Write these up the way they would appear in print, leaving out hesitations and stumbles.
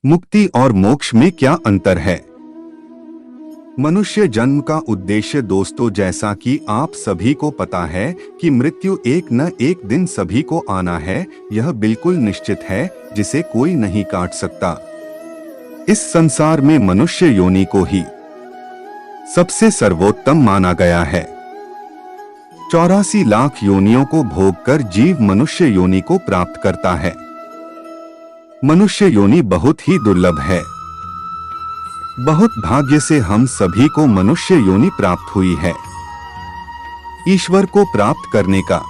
मुक्ति और मोक्ष में क्या अंतर है? मनुष्य जन्म का उद्देश्य दोस्तों, जैसा कि आप सभी को पता है कि मृत्यु एक न एक दिन सभी को आना है, यह बिल्कुल निश्चित है, जिसे कोई नहीं काट सकता। इस संसार में मनुष्य योनि को ही सबसे सर्वोत्तम माना गया है। 84 लाख योनियों को भोगकर जीव मनुष्य योनि को प्राप्त करता है। मनुष्य योनि बहुत ही दुर्लभ है। बहुत भाग्य से हम सभी को मनुष्य योनि प्राप्त हुई है। ईश्वर को प्राप्त करने का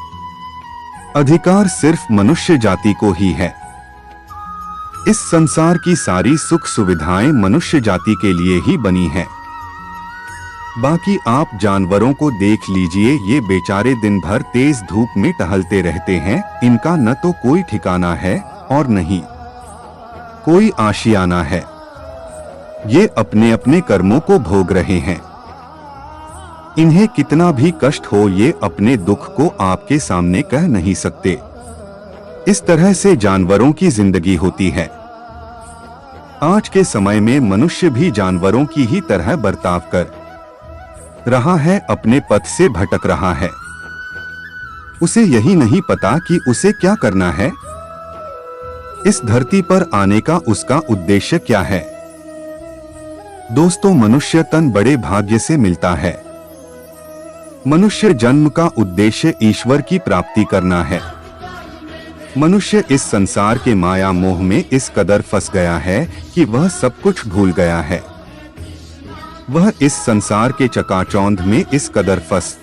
अधिकार सिर्फ मनुष्य जाति को ही है। इस संसार की सारी सुख सुविधाएं मनुष्य जाति के लिए ही बनी है। बाकी आप जानवरों को देख लीजिए, ये बेचारे दिन भर तेज धूप में टहलते रहते हैं। इनका न तो कोई ठिकाना है और नहीं कोई आशियाना है। ये अपने अपने कर्मों को भोग रहे हैं। इन्हें कितना भी कष्ट हो, ये अपने दुख को आपके सामने कह नहीं सकते। इस तरह से जानवरों की जिंदगी होती है। आज के समय में मनुष्य भी जानवरों की ही तरह बर्ताव कर रहा है, अपने पथ से भटक रहा है। उसे यही नहीं पता कि उसे क्या करना है। इस धरती पर आने का उसका उद्देश्य क्या है? दोस्तों, मनुष्य तन बड़े भाग्य से मिलता है। मनुष्य जन्म का उद्देश्य ईश्वर की प्राप्ति करना है। मनुष्य इस संसार के माया मोह में इस कदर फंस गया है कि वह सब कुछ भूल गया है। वह इस संसार के चकाचौंध में इस कदर फंस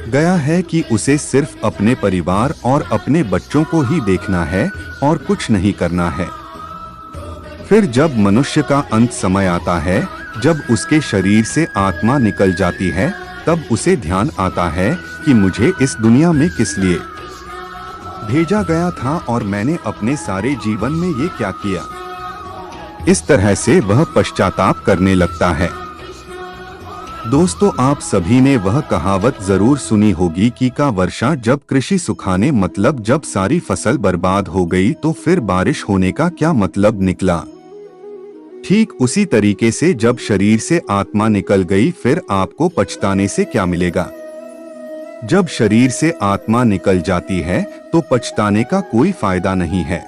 गया है कि उसे सिर्फ अपने परिवार और अपने बच्चों को ही देखना है और कुछ नहीं करना है। फिर जब मनुष्य का अंत समय आता है, जब उसके शरीर से आत्मा निकल जाती है, तब उसे ध्यान आता है कि मुझे इस दुनिया में किस लिए भेजा गया था और मैंने अपने सारे जीवन में ये क्या किया। इस तरह से वह पश्चाताप करने लगता है। दोस्तों, आप सभी ने वह कहावत जरूर सुनी होगी कि का वर्षा जब कृषि सुखाने, मतलब जब सारी फसल बर्बाद हो गई तो फिर बारिश होने का क्या मतलब निकला। ठीक उसी तरीके से जब शरीर से आत्मा निकल गई, फिर आपको पछताने से क्या मिलेगा। जब शरीर से आत्मा निकल जाती है तो पछताने का कोई फायदा नहीं है।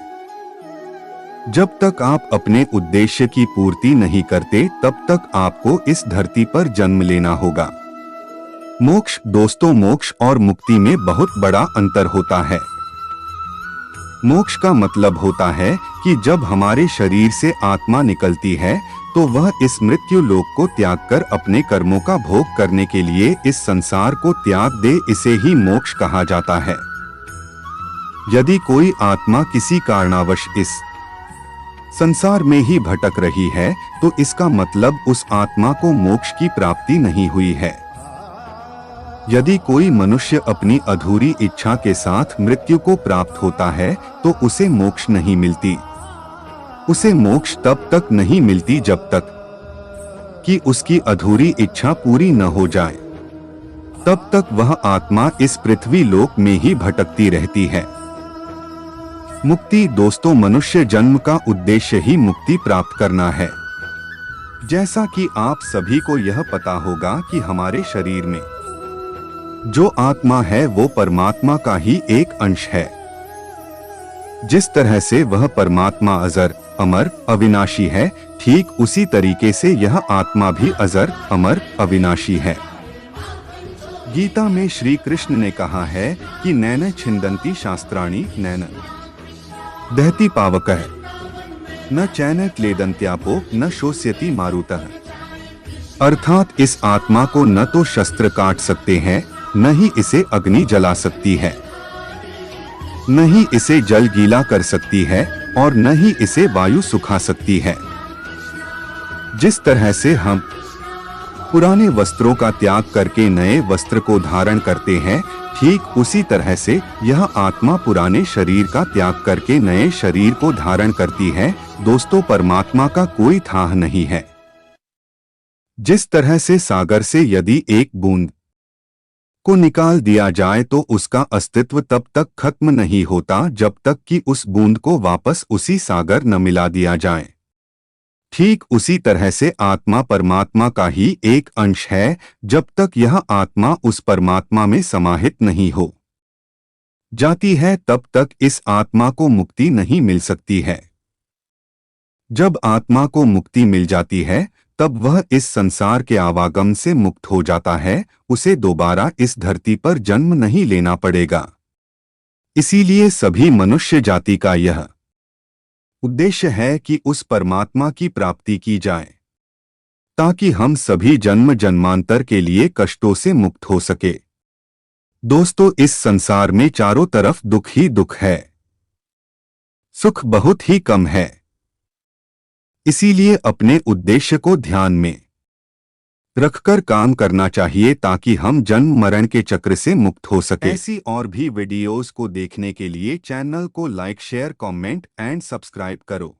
जब तक आप अपने उद्देश्य की पूर्ति नहीं करते, तब तक आपको इस धरती पर जन्म लेना होगा। मोक्ष, दोस्तों, मोक्ष और मुक्ति में बहुत बड़ा अंतर होता है। मोक्ष का मतलब होता है कि जब हमारे शरीर से आत्मा निकलती है तो वह इस मृत्यु लोक को त्याग कर अपने कर्मों का भोग करने के लिए इस संसार को त्याग दे। इसे ही मोक्ष कहा जाता है। यदि कोई आत्मा किसी कारणवश इस संसार में ही भटक रही है तो इसका मतलब उस आत्मा को मोक्ष की प्राप्ति नहीं हुई है। यदि कोई मनुष्य अपनी अधूरी इच्छा के साथ मृत्यु को प्राप्त होता है तो उसे मोक्ष नहीं मिलती। उसे मोक्ष तब तक नहीं मिलती जब तक कि उसकी अधूरी इच्छा पूरी न हो जाए। तब तक वह आत्मा इस पृथ्वी लोक में ही भटकती रहती है। मुक्ति, दोस्तों, मनुष्य जन्म का उद्देश्य ही मुक्ति प्राप्त करना है। जैसा कि आप सभी को यह पता होगा कि हमारे शरीर में जो आत्मा है वो परमात्मा का ही एक अंश है। जिस तरह से वह परमात्मा अजर, अमर, अविनाशी है, ठीक उसी तरीके से यह आत्मा भी अजर, अमर, अविनाशी है। गीता में श्री कृष्ण ने कहा है कि नैन छिन्दन्ति शास्त्राणि नैन दहति पावकः न चैन क्लेदन्त्यापो न शोष्यति मारुतः। अर्थात इस आत्मा को न तो शस्त्र काट सकते हैं, न ही इसे अग्नि जला सकती है, न ही इसे जल गीला कर सकती है और न ही इसे वायु सुखा सकती है। जिस तरह से हम पुराने वस्त्रों का त्याग करके नए वस्त्र को धारण करते हैं, ठीक उसी तरह से यह आत्मा पुराने शरीर का त्याग करके नए शरीर को धारण करती है। दोस्तों, परमात्मा का कोई थाह नहीं है। जिस तरह से सागर से यदि एक बूंद को निकाल दिया जाए तो उसका अस्तित्व तब तक खत्म नहीं होता जब तक कि उस बूंद को वापस उसी सागर न मिला दिया जाए। ठीक उसी तरह से आत्मा परमात्मा का ही एक अंश है जब तक यह आत्मा उस परमात्मा में समाहित नहीं हो जाती है तब तक इस आत्मा को मुक्ति नहीं मिल सकती है। जब आत्मा को मुक्ति मिल जाती है तब वह इस संसार के आवागम से मुक्त हो जाता है, उसे दोबारा इस धरती पर जन्म नहीं लेना पड़ेगा। इसीलिए सभी मनुष्य जाति का यह उद्देश्य है कि उस परमात्मा की प्राप्ति की जाए ताकि हम सभी जन्म जन्मांतर के लिए कष्टों से मुक्त हो सके। दोस्तों, इस संसार में चारों तरफ दुख ही दुख है, सुख बहुत ही कम है। इसीलिए अपने उद्देश्य को ध्यान में रखकर काम करना चाहिए ताकि हम जन्म मरण के चक्र से मुक्त हो सके। ऐसी और भी वीडियोस को देखने के लिए चैनल को like, share, comment and subscribe करो।